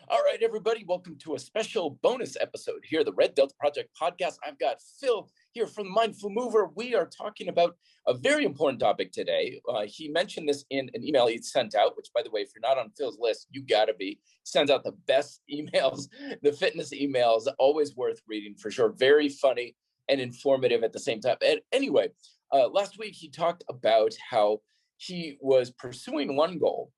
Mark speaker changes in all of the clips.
Speaker 1: All right, everybody, welcome to a special bonus episode here, the Red Delta Project podcast. I've got Phil here from Mindful Mover. We are talking about a very important topic today. He mentioned this in an email he sent out, which, by the way, if you're not on Phil's list, you got to be. Sends out the best emails, the fitness emails, always worth reading for sure. Very funny and informative at the same time. And anyway, last week he talked about how he was pursuing one goal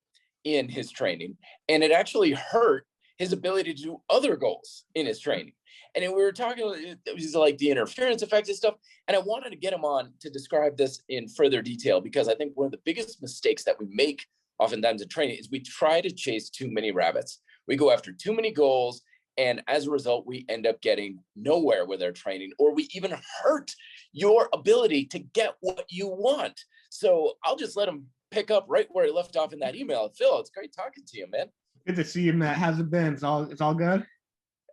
Speaker 1: in his training, and it actually hurt his ability to do other goals in his training. And then we were talking, it was like the interference effects and stuff. And I wanted to get him on to describe this in further detail, because I think one of the biggest mistakes that we make oftentimes in training is we try to chase too many rabbits. We go after too many goals. And as a result, we end up getting nowhere with our training, or we even hurt your ability to get what you want. So I'll just let him pick up right where he left off in that email. Phil, it's great talking to you, man.
Speaker 2: Good to see you, Matt. How's it been? It's all good?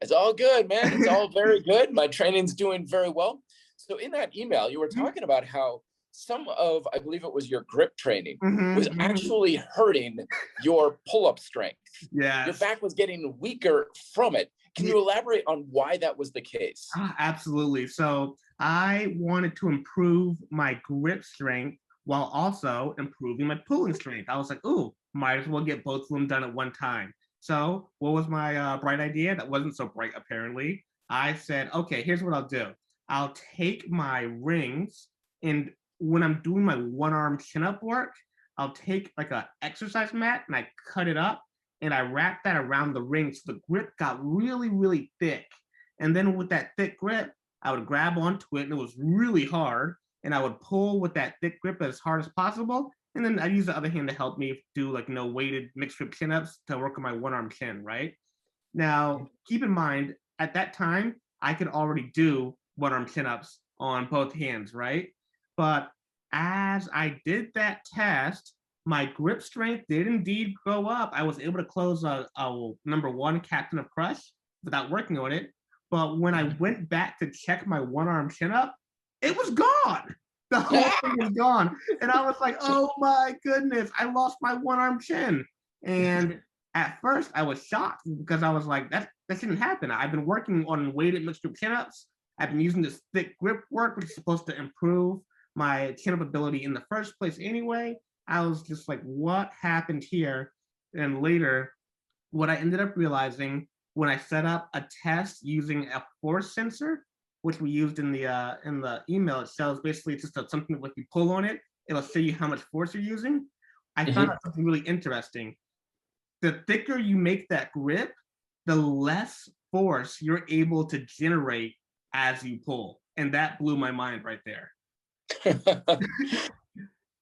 Speaker 1: It's all good, man. It's all very good. My training's doing very well. So in that email, you were talking about how some of, I believe it was your grip training, was actually hurting your pull-up strength.
Speaker 2: Yeah.
Speaker 1: Your back was getting weaker from it. Can you elaborate on why that was the case?
Speaker 2: Absolutely. So I wanted to improve my grip strength while also improving my pulling strength. I was like, ooh, might as well get both of them done at one time. So what was my bright idea? That wasn't so bright, apparently. I said, okay, here's what I'll do. I'll take my rings, and when I'm doing my one-arm chin-up work, I'll take like an exercise mat and I cut it up and I wrap that around the ring so the grip got really, really thick. And then with that thick grip, I would grab onto it, and it was really hard, and I would pull with that thick grip as hard as possible. And then I use the other hand to help me do like, weighted mixed grip chin-ups to work on my one-arm chin, right? Now, keep in mind, at that time, I could already do one-arm chin-ups on both hands, right? But as I did that test, my grip strength did indeed go up. I was able to close a number one captain of crush without working on it. But when I went back to check my one-arm chin-up, it was gone. The whole thing was gone. And I was like, oh my goodness, I lost my one-arm chin. And at first I was shocked, because I was like, that shouldn't happen. I've been working on weighted mixed grip chin-ups. I've been using this thick grip work, which is supposed to improve my chin-up ability in the first place anyway. I was just like, what happened here? And later, what I ended up realizing when I set up a test using a force sensor, which we used in the email, it shows basically just something like you pull on it, it'll show you how much force you're using. I found out something really interesting. The thicker you make that grip, the less force you're able to generate as you pull. And that blew my mind right there.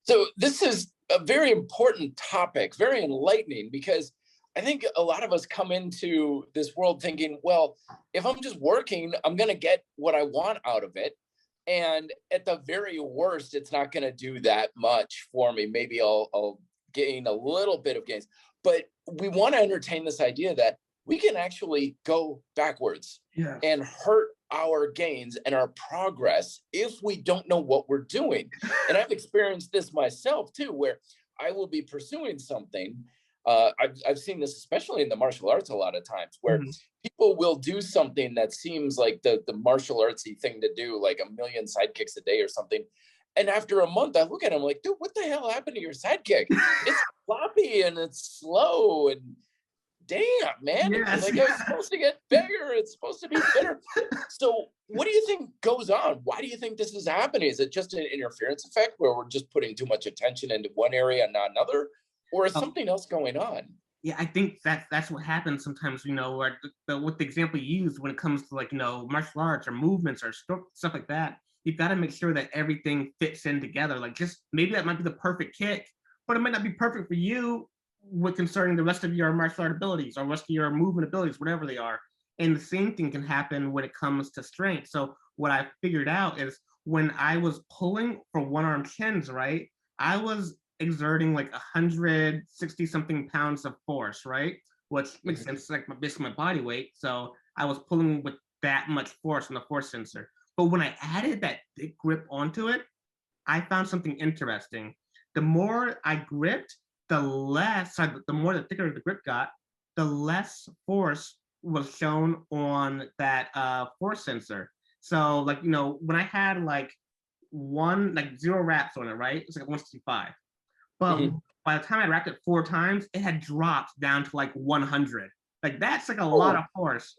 Speaker 1: So this is a very important topic, very enlightening, because I think a lot of us come into this world thinking, well, if I'm just working, I'm going to get what I want out of it. And at the very worst, it's not going to do that much for me. Maybe I'll gain a little bit of gains. But we want to entertain this idea that we can actually go backwards and hurt our gains and our progress if we don't know what we're doing. And I've experienced this myself too, where I will be pursuing something. I've seen this especially in the martial arts a lot of times, where people will do something that seems like the martial artsy thing to do, like a million side kicks a day or something. And after a month, I look at them like, dude, what the hell happened to your sidekick? It's floppy and it's slow, and damn, man. Like, it's supposed to get bigger. It's supposed to be better. So what do you think goes on? Why do you think this is happening? Is it just an interference effect where we're just putting too much attention into one area and not another? Or is something else going on?
Speaker 2: Yeah, I think that's what happens sometimes, like with the example you used when it comes to martial arts or movements or stuff like that. You've got to make sure that everything fits in together. Like, just maybe that might be the perfect kick, but it might not be perfect for you with concerning the rest of your martial art abilities or rest of your movement abilities, whatever they are. And the same thing can happen when it comes to strength. So what I figured out is when I was pulling for one-arm chins, right, I was exerting like 160 something pounds of force, right? Which makes sense, like basically my body weight. So I was pulling with that much force on the force sensor. But when I added that thick grip onto it, I found something interesting. The more I gripped, the more the thicker the grip got, the less force was shown on that force sensor. So like, when I had like zero reps on it, right? It's like 165. But
Speaker 1: Mhm.
Speaker 2: by the time I racked it 4 times, it had dropped down to like 100. Like that's like a lot
Speaker 1: Oh,
Speaker 2: of force.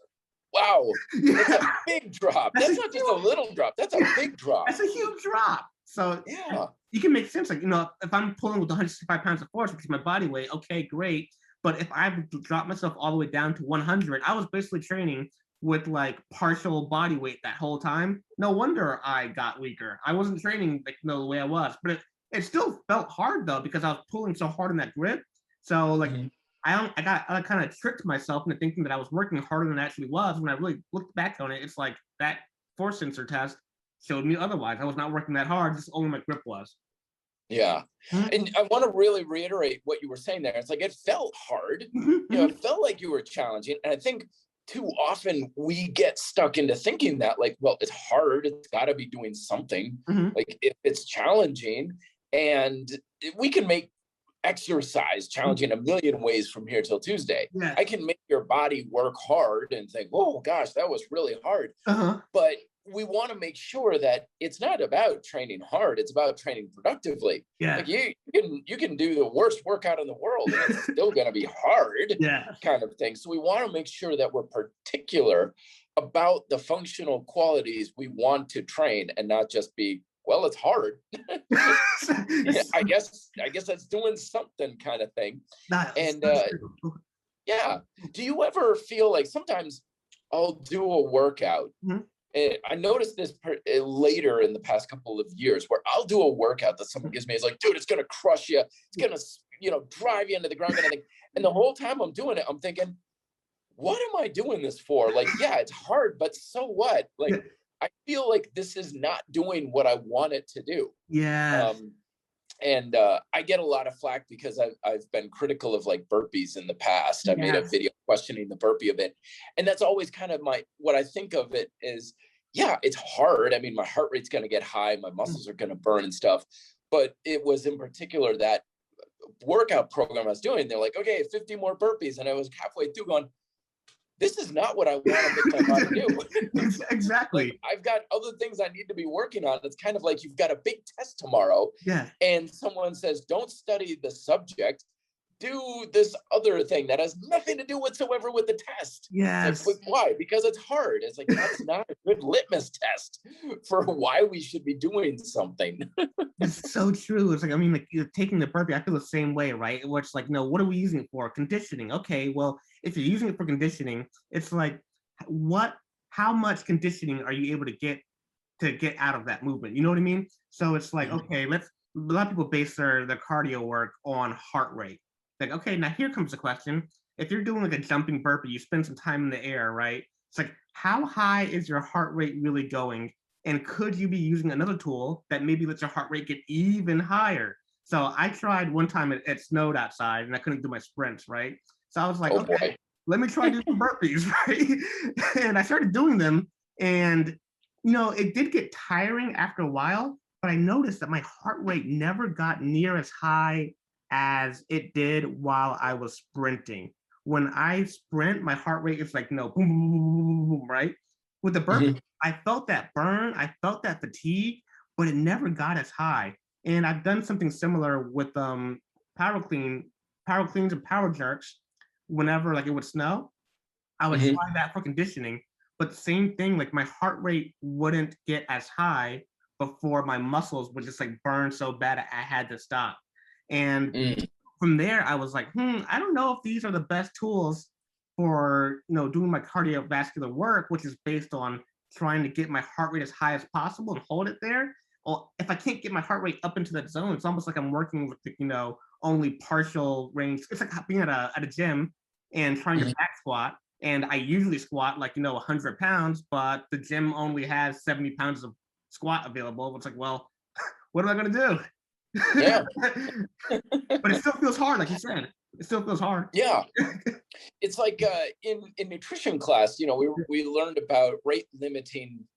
Speaker 1: wow. That's
Speaker 2: Yeah,
Speaker 1: a big drop.
Speaker 2: that's a
Speaker 1: That's not just a
Speaker 2: huge,
Speaker 1: little drop. That's a big drop.
Speaker 2: that's a huge drop. So
Speaker 1: Yeah.
Speaker 2: you can make sense. Like, if I'm pulling with 165 pounds of force, which is my body weight, okay, great. But if I drop myself all the way down to 100, I was basically training with like partial body weight that whole time. No wonder I got weaker. I wasn't training like the way I was, but it still felt hard though because I was pulling so hard on that grip. So like
Speaker 1: Mhm.
Speaker 2: I kind of tricked myself into thinking that I was working harder than I actually was. When I really looked back on it, it's like that force sensor test showed me otherwise. I was not working that hard, just only my grip was.
Speaker 1: Yeah. And I want to really reiterate what you were saying there. It's like it felt hard. It felt like you were challenging. And I think too often we get stuck into thinking that, like, well, it's hard. It's got to be doing something. Like, if it's challenging, and we can make exercise challenging a million ways from here till Tuesday.
Speaker 2: Yeah.
Speaker 1: I can make your body work hard and think, oh gosh, that was really hard.
Speaker 2: Uh-huh.
Speaker 1: But we want to make sure that it's not about training hard, it's about training productively.
Speaker 2: Yeah.
Speaker 1: Like you can do the worst workout in the world and it's still going to be hard,
Speaker 2: Yeah.
Speaker 1: kind of thing. So we want to make sure that we're particular about the functional qualities we want to train and not just be, well, it's hard. Yeah, I guess that's doing something, kind of thing.
Speaker 2: That's
Speaker 1: And
Speaker 2: so true.
Speaker 1: yeah, do you ever feel like sometimes I'll do a workout?
Speaker 2: Mhm.
Speaker 1: I noticed this later in the past couple of years, where I'll do a workout that someone gives me. It's like, dude, it's gonna crush you. It's gonna, drive you into the ground, kind of thing. And the whole time I'm doing it, I'm thinking, what am I doing this for? Like, yeah, it's hard, but so what?
Speaker 2: Yeah.
Speaker 1: Like, I feel like this is not doing what I want it to do.
Speaker 2: Yes.
Speaker 1: Um, and I get a lot of flack because I've been critical of like burpees in the past. I made a
Speaker 2: Yes.
Speaker 1: video questioning the burpee a bit, and that's always kind of what I think of it is. Yeah, it's hard. I mean, my heart rate's going to get high, my muscles are going to burn and stuff. But it was in particular that workout program I was doing. They're like, okay, 50 more burpees, and I was halfway through going, this is not what I want to make my body do. Like,
Speaker 2: Exactly.
Speaker 1: I've got other things I need to be working on. It's kind of like you've got a big test tomorrow,
Speaker 2: Yeah.
Speaker 1: and someone says, don't study the subject, do this other thing that has nothing to do whatsoever with the test. It's like, but
Speaker 2: Yes.
Speaker 1: why? Because it's hard. It's like, that's not a good litmus test for why we should be doing something.
Speaker 2: It's so true. It's like, I mean, like you're taking the burpee, I feel the same way, right? Where it's like, no, what are we using it for? Conditioning. Okay, well, if you're using it for conditioning, it's like, what, how much conditioning are you able to get out of that movement? You know what I mean? So it's like, okay, a lot of people base their cardio work on heart rate. Like, okay, now here comes the question. If you're doing like a jumping burpee, you spend some time in the air, right? It's like, how high is your heart rate really going? And could you be using another tool that maybe lets your heart rate get even higher? So I tried one time, it snowed outside and I couldn't do my sprints, right? So I was like,
Speaker 1: Oh
Speaker 2: okay,
Speaker 1: boy.
Speaker 2: let me try to do some burpees, right? And I started doing them. And, it did get tiring after a while, but I noticed that my heart rate never got near as high as it did while I was sprinting. When I sprint, my heart rate is like, boom, boom, boom, boom, boom, boom, right? With the burpee,
Speaker 1: Mhm.
Speaker 2: I felt that burn, I felt that fatigue, but it never got as high. And I've done something similar with power clean, power cleans and power jerks. Whenever like it would snow, I would
Speaker 1: Mhm.
Speaker 2: try that for conditioning. But the same thing, like my heart rate wouldn't get as high before my muscles would just like burn so bad I had to stop. And
Speaker 1: Mm.
Speaker 2: from there, I was like, I don't know if these are the best tools for doing my cardiovascular work, which is based on trying to get my heart rate as high as possible and hold it there. Well, if I can't get my heart rate up into that zone, it's almost like I'm working with only partial range. It's like being at a gym and trying to
Speaker 1: Mhm.
Speaker 2: back squat. And I usually squat like 100 pounds, but the gym only has 70 pounds of squat available. It's like, well, what am I gonna
Speaker 1: Yeah.
Speaker 2: do? But it still feels hard, like you said. It still feels hard.
Speaker 1: Yeah. It's like in nutrition class, we learned about rate limiting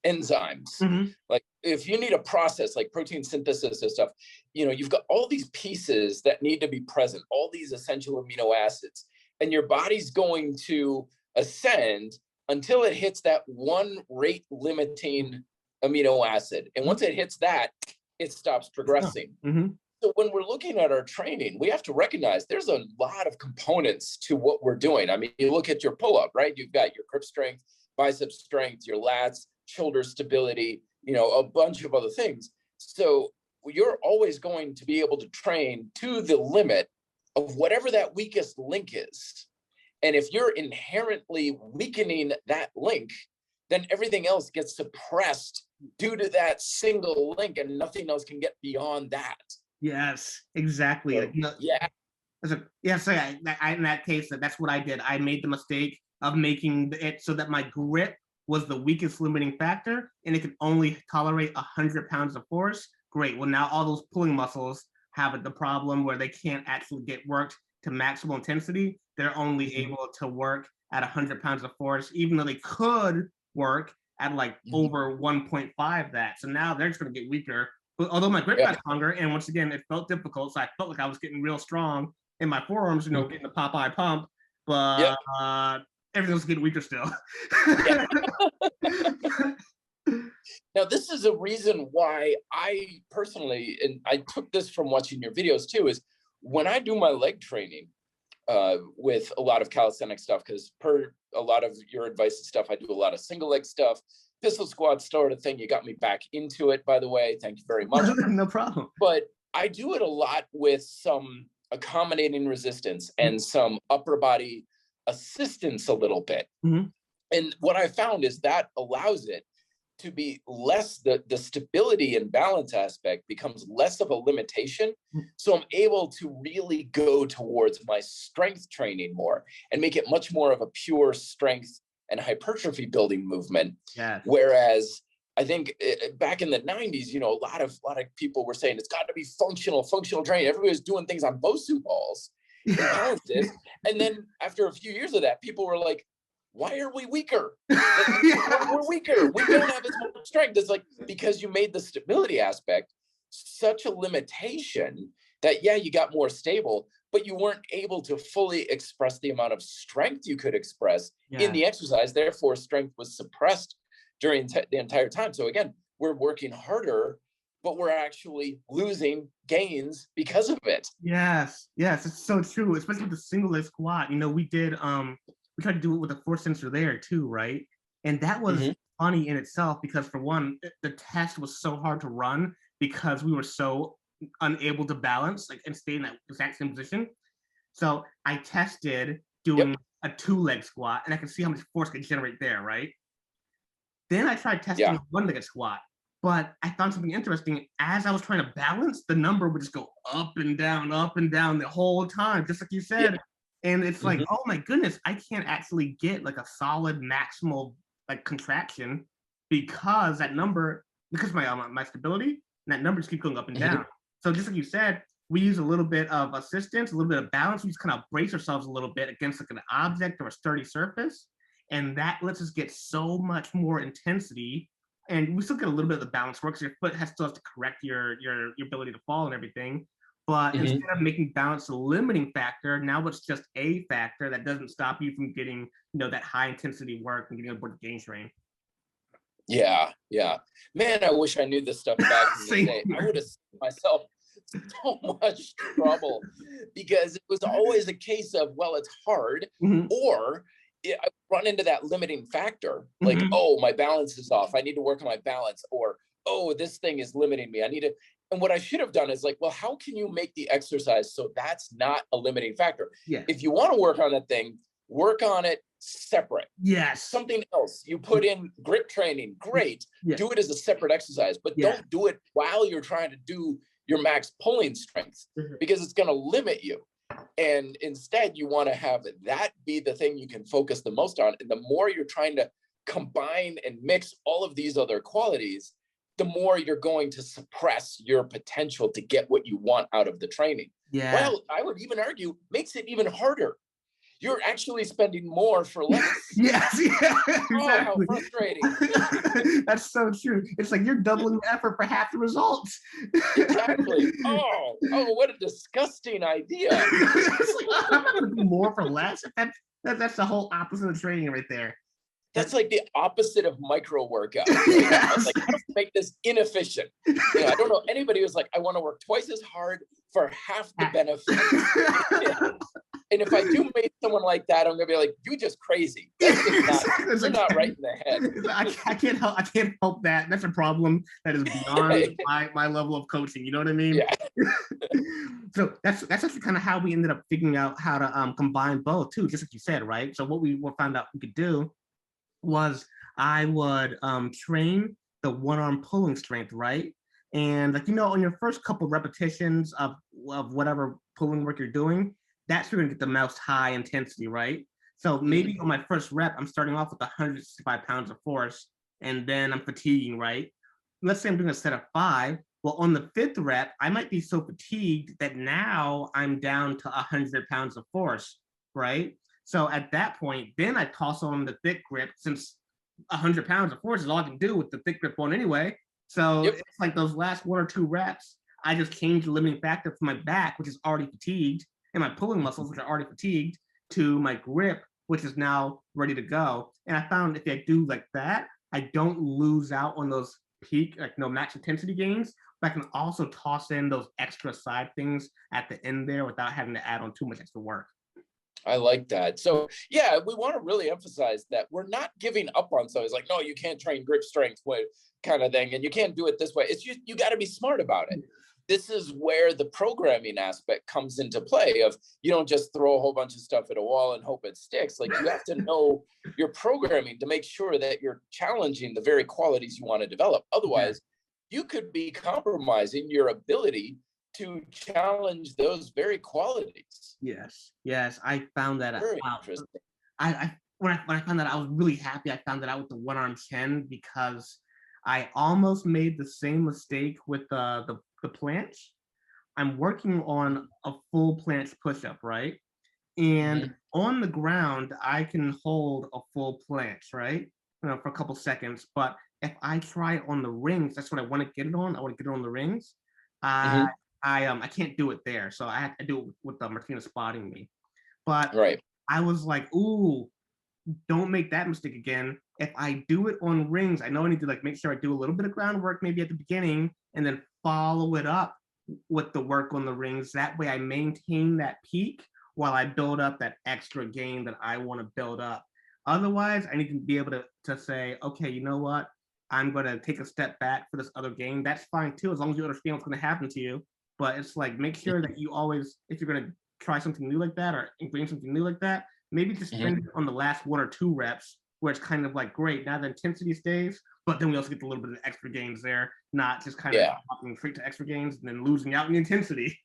Speaker 1: enzymes.
Speaker 2: Mhm.
Speaker 1: Like, if you need a process like protein synthesis and stuff, you've got all these pieces that need to be present, all these essential amino acids. and your body's going to ascend until it hits that one rate limiting amino acid. And once it hits that, it stops progressing.
Speaker 2: Mm-hmm.
Speaker 1: So when we're looking at our training, we have to recognize there's a lot of components to what we're doing. I mean, you look at your pull-up, right? You've got your grip strength, bicep strength, your lats, shoulder stability, a bunch of other things. So you're always going to be able to train to the limit of whatever that weakest link is. And if you're inherently weakening that link, then everything else gets suppressed due to that single link, and nothing else can get beyond that.
Speaker 2: Yes, exactly.
Speaker 1: So, yeah.
Speaker 2: So in that case, that's what I did. I made the mistake of making it so that my grip was the weakest limiting factor, and it could only tolerate 100 pounds of force. Great. Well, now all those pulling muscles have the problem where they can't actually get worked to maximal intensity. They're only able to work at 100 pounds of force, even though they could work at like over 1.5 that. So now they're just going to get weaker. But although my grip got stronger, and once again, it felt difficult, so I felt like I was getting real strong in my forearms, getting the Popeye pump, but everything was getting weaker still.
Speaker 1: Now, this is a reason why I personally, and I took this from watching your videos too, is when I do my leg training with a lot of calisthenic stuff, because per a lot of your advice and stuff, I do a lot of single leg stuff, pistol squat sort of thing. You got me back into it, by the way. Thank you very much.
Speaker 2: No problem.
Speaker 1: But I do it a lot with some accommodating resistance and some upper body assistance a little bit.
Speaker 2: Mm-hmm.
Speaker 1: And what I found is that allows it to be less, the stability and balance aspect becomes less of a limitation. So I'm able to really go towards my strength training more and make it much more of a pure strength and hypertrophy building movement.
Speaker 2: Yes.
Speaker 1: Whereas I think back in the 90s, a lot of people were saying it's got to be functional training. Everybody was doing things on Bosu balls and balances. And then after a few years of that, people were like, why are we weaker? We're weaker. We don't have as much strength. It's like, because you made the stability aspect such a limitation that, you got more stable, but you weren't able to fully express the amount of strength you could express in the exercise. Therefore, strength was suppressed during the entire time. So again, we're working harder, but we're actually losing gains because of it.
Speaker 2: Yes, it's so true, especially with the single leg squat. We did we tried to do it with a force sensor there too, right? And that was funny in itself because, for one, the test was so hard to run because we were so unable to balance and stay in that exact same position. So I tested doing a 2-leg squat, and I could see how much force could generate there, right? Then I tried testing a 1-legged squat, but I found something interesting. As I was trying to balance, the number would just go up and down the whole time, just like you said. And it's like, oh my goodness, I can't actually get like a solid maximal contraction because that number, because my stability, that number just keeps going up and down. So just like you said, we use a little bit of assistance, a little bit of balance. We just kind of brace ourselves a little bit against an object or a sturdy surface. And that lets us get so much more intensity. And we still get a little bit of the balance work, so your foot still has to correct your ability to fall and everything. But instead of making balance a limiting factor, now it's just a factor that doesn't stop you from getting, that high intensity work and getting aboard the gain train.
Speaker 1: Yeah. Man, I wish I knew this stuff back in the day. I would have saved myself so much trouble because it was always a case of, well, it's hard, or I run into that limiting factor, like, oh, my balance is off. I need to work on my balance, or, oh, this thing is limiting me. I need to. And what I should have done is like, well, how can you make the exercise so that's not a limiting factor? If you want to work on that thing, work on it separate. Something else. You put in grip training, great. Do it as a separate exercise, but don't do it while you're trying to do your max pulling strength because it's going to limit you. And instead, you want to have that be the thing you can focus the most on. And the more you're trying to combine and mix all of these other qualities, the more you're going to suppress your potential to get what you want out of the training. Well, I would even argue makes it even harder. you're actually spending more for less.
Speaker 2: Yes, yeah,
Speaker 1: Oh, how
Speaker 2: exactly.
Speaker 1: frustrating.
Speaker 2: That's so true. It's like you're doubling the effort for half the results.
Speaker 1: Exactly. Oh, what a disgusting idea.
Speaker 2: It's like, oh, I'm not going to do more for less. That's the whole opposite of training right there.
Speaker 1: That's like the opposite of micro workouts. Right?
Speaker 2: Yes.
Speaker 1: Like, how do we make this inefficient? I don't know anybody who's like, I want to work twice as hard for half the benefit. And if I do meet someone like that, I'm gonna be like, "You just crazy. That's just not. You're not right in the head."
Speaker 2: I can't help. I can't help that. That's a problem that is beyond my level of coaching. You know what I mean?
Speaker 1: Yeah.
Speaker 2: So that's actually kind of how we ended up figuring out how to combine both too, just like you said, right? So what we found out we could do was I would train the one arm pulling strength, right? And like on your first couple repetitions of whatever pulling work you're doing, that's where you're gonna get the most high intensity, right? So maybe on my first rep, I'm starting off with 165 pounds of force, and then I'm fatiguing, right? Let's say I'm doing a set of 5. Well, on the 5th rep, I might be so fatigued that now I'm down to 100 pounds of force, right? So at that point, then I toss on the thick grip, since 100 pounds of force is all I can do with the thick grip on anyway. So it's like those last 1 or 2 reps, I just change the limiting factor from my back, which is already fatigued, and my pulling muscles, which are already fatigued, to my grip, which is now ready to go. And I found if I do like that, I don't lose out on those peak, like max intensity gains, but I can also toss in those extra side things at the end there without having to add on too much extra work.
Speaker 1: I like that. So yeah, we want to really emphasize that we're not giving up on something. It's like, no, you can't train grip strength kind of thing, and you can't do it this way. It's just, you got to be smart about it. This is where the programming aspect comes into play of, you don't just throw a whole bunch of stuff at a wall and hope it sticks. Like, you have to know your programming to make sure that you're challenging the very qualities you want to develop. Otherwise, you could be compromising your ability to challenge those very qualities.
Speaker 2: Yes, I found that
Speaker 1: Very
Speaker 2: out.
Speaker 1: interesting.
Speaker 2: When I found that, I was really happy I found that out with the one arm chin, because I almost made the same mistake with the planche. I'm working on a full planche push-up, right? And on the ground, I can hold a full planche, right? For a couple seconds. But if I try it on the rings, that's what I want to get it on. I want to get it on the rings. I can't do it there, so I had to do it with Martina spotting me. But I was like, ooh, don't make that mistake again. If I do it on rings, I know I need to make sure I do a little bit of groundwork maybe at the beginning, and then follow it up with the work on the rings. That way I maintain that peak while I build up that extra gain that I want to build up. Otherwise, I need to be able to say, okay, you know what? I'm going to take a step back for this other gain. That's fine too, as long as you understand what's going to happen to you. But it's like, make sure that you always, if you're going to try something new like that or bring something new like that, maybe just spend it on the last 1 or 2 reps, where it's kind of like, great, now the intensity stays, but then we also get a little bit of extra gains there, not just kind of walking straight to extra gains and then losing out in the intensity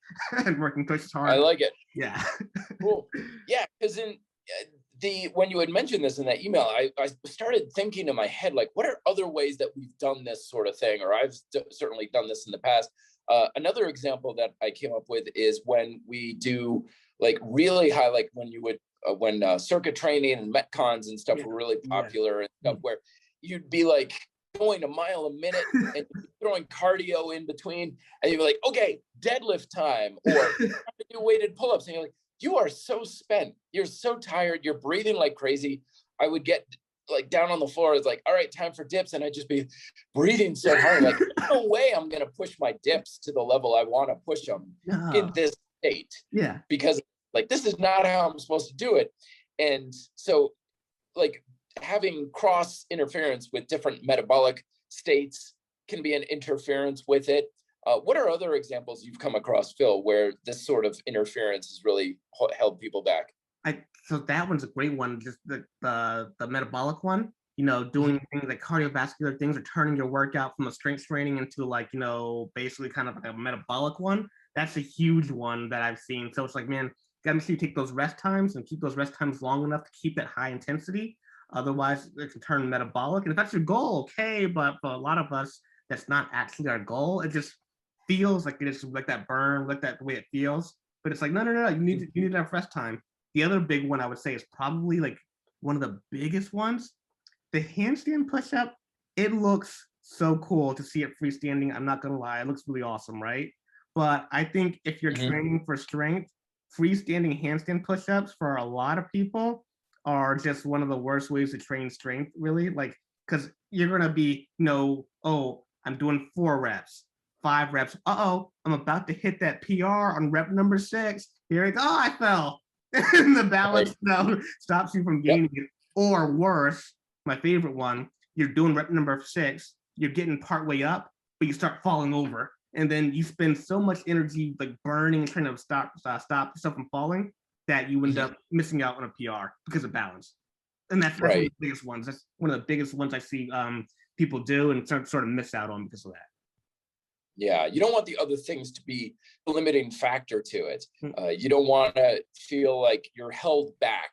Speaker 2: and working twice as hard.
Speaker 1: I like it.
Speaker 2: Yeah.
Speaker 1: Cool. Yeah, because when you had mentioned this in that email, I started thinking in my head, like, what are other ways that we've done this sort of thing, or I've certainly done this in the past. Another example that I came up with is when we do like really high, like when you would when circuit training and metcons and stuff were really popular and stuff, where you'd be like going a mile a minute and throwing cardio in between, and you'd be like, okay, deadlift time, or do weighted pull-ups, and you're like, you are so spent, you're so tired, you're breathing like crazy. I would get like down on the floor, it's like, all right, time for dips, and I'd just be breathing so hard, like, no way I'm gonna push my dips to the level I want to push them in this state, because like, this is not how I'm supposed to do it. And so like having cross interference with different metabolic states can be an interference with it. What are other examples you've come across, Phil, where this sort of interference has really held people back?
Speaker 2: So that one's a great one, just the metabolic one, doing things like cardiovascular things, or turning your workout from a strength training into like, basically kind of like a metabolic one. That's a huge one that I've seen. So it's like, man, got to make sure you take those rest times and keep those rest times long enough to keep that high intensity. Otherwise, it can turn metabolic. And if that's your goal, okay. But for a lot of us, that's not actually our goal. It just feels like it's like that burn, like that the way it feels. But it's like, no. You need enough rest time. the other big one I would say is probably like one of the biggest ones. The handstand push-up, it looks so cool to see it freestanding. I'm not gonna lie, it looks really awesome, right? But I think if you're training for strength, freestanding handstand push-ups for a lot of people are just one of the worst ways to train strength, really. Like, because you're gonna be, oh, I'm doing 4 reps, 5 reps. Uh-oh, I'm about to hit that PR on rep number 6. Here it goes. Oh, I fell. And the balance stops you from gaining it. Or worse, my favorite one, you're doing rep number 6, you're getting partway up, but you start falling over. And then you spend so much energy like burning, trying to stop yourself from falling, that you end up missing out on a PR because of balance. And that's one of the biggest ones. That's one of the biggest ones I see people do and sort of miss out on because of that.
Speaker 1: Yeah, you don't want the other things to be a limiting factor to it. You don't want to feel like you're held back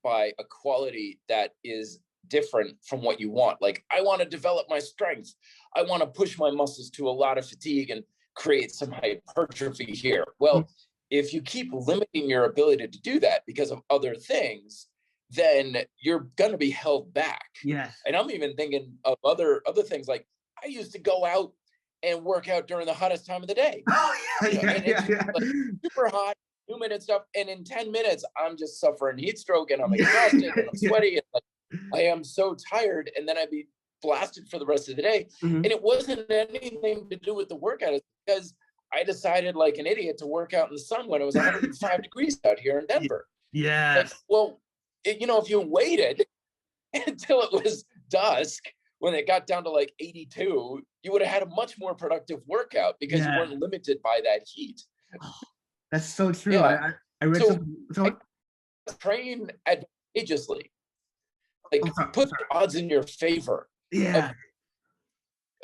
Speaker 1: by a quality that is different from what you want. Like, I want to develop my strength. I want to push my muscles to a lot of fatigue and create some hypertrophy here. Well, if you keep limiting your ability to do that because of other things, then you're going to be held back.
Speaker 2: Yes.
Speaker 1: And I'm even thinking of other things. Like, I used to go out and work out during the hottest time of the day.
Speaker 2: Oh,
Speaker 1: And it's like super hot, humid and stuff. And in 10 minutes, I'm just suffering heat stroke and I'm exhausted and I'm sweaty and like, I am so tired. And then I'd be blasted for the rest of the day. And it wasn't anything to do with the workout. It's because I decided like an idiot to work out in the sun when it was 105 degrees out here in Denver.
Speaker 2: Yes.
Speaker 1: Like, well, if you waited until it was dusk, when it got down to like 82, you would have had a much more productive workout because you weren't limited by that heat.
Speaker 2: Oh, that's so true.
Speaker 1: Yeah.
Speaker 2: I read
Speaker 1: I train advantageously. Like, put the odds in your favor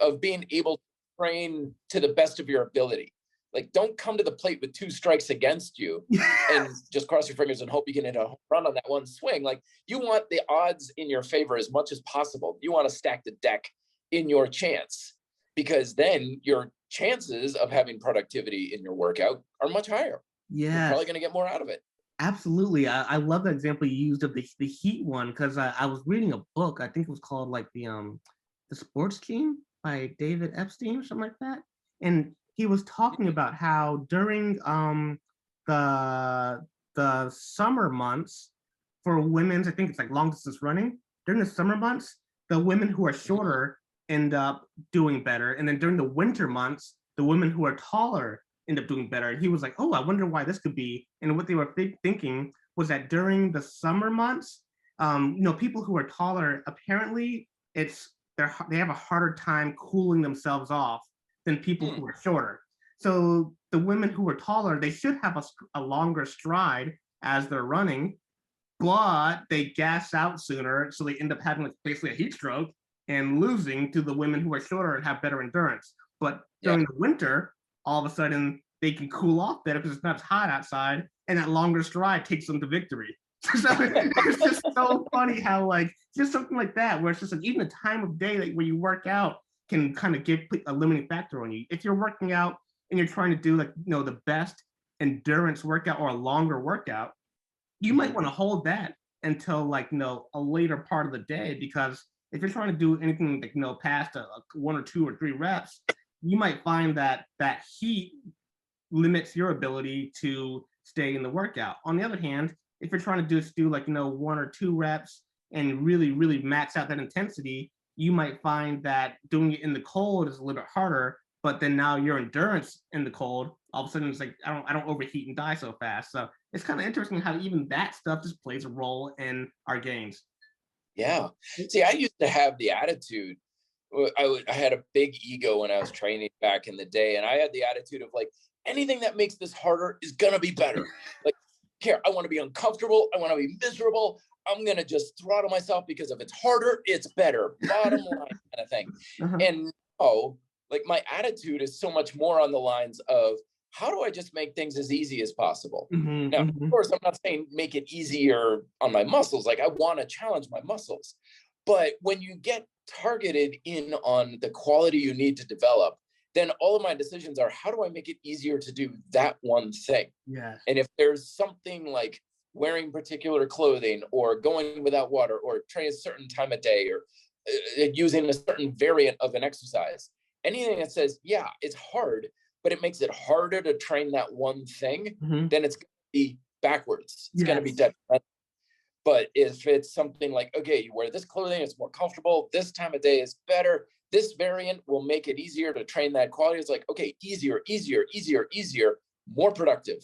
Speaker 1: of being able to train to the best of your ability. Like, don't come to the plate with 2 strikes against you and just cross your fingers and hope you can hit a home run on that one swing. Like, you want the odds in your favor as much as possible. You want to stack the deck in your chance, because then your chances of having productivity in your workout are much higher. You're probably going to get more out of it.
Speaker 2: Absolutely. I love the example you used of the heat one, because I was reading a book. I think it was called like the Sports Gene by David Epstein or something like that. And he was talking about how during the summer months for women's, I think it's like long distance running, during the summer months, the women who are shorter end up doing better. And then during the winter months, the women who are taller end up doing better. And he was like, oh, I wonder why this could be. And what they were thinking was that during the summer months, people who are taller, apparently they have a harder time cooling themselves off than people who are shorter. So the women who are taller, they should have a longer stride as they're running, but they gas out sooner. So they end up having like basically a heat stroke and losing to the women who are shorter and have better endurance. But during the winter, all of a sudden they can cool off better because it's not hot outside, and that longer stride takes them to victory. So it's just so funny how like just something like that, where it's just like even the time of day where you work out can kind of give a limiting factor on you. If you're working out and you're trying to do like the best endurance workout or a longer workout, you might want to hold that until like a later part of the day, because if you're trying to do anything like past 1 or 2 or 3 reps, you might find that heat limits your ability to stay in the workout. On the other hand, if you're trying to do like 1 or 2 reps and really max out that intensity, you might find that doing it in the cold is a little bit harder, but then now your endurance in the cold, all of a sudden it's like, I don't overheat and die so fast. So it's kind of interesting how even that stuff just plays a role in our gains.
Speaker 1: Yeah. See, I used to have the attitude, I had a big ego when I was training back in the day, and I had the attitude of like, anything that makes this harder is going to be better. Like, I want to be uncomfortable. I want to be miserable. I'm going to just throttle myself because if it's harder, it's better. Bottom line kind of thing. And like my attitude is so much more on the lines of, how do I just make things as easy as possible? Now, of course, I'm not saying make it easier on my muscles. Like, I want to challenge my muscles. But when you get targeted in on the quality you need to develop, then all of my decisions are, how do I make it easier to do that one thing?
Speaker 2: Yeah.
Speaker 1: And if there's something like wearing particular clothing or going without water or training a certain time of day or using a certain variant of an exercise, anything that says, yeah, it's hard, but it makes it harder to train that one thing, then it's going to be backwards. It's going to be detrimental. But if it's something like, okay, you wear this clothing, it's more comfortable, this time of day is better, this variant will make it easier to train that quality. It's like, okay, easier, more productive.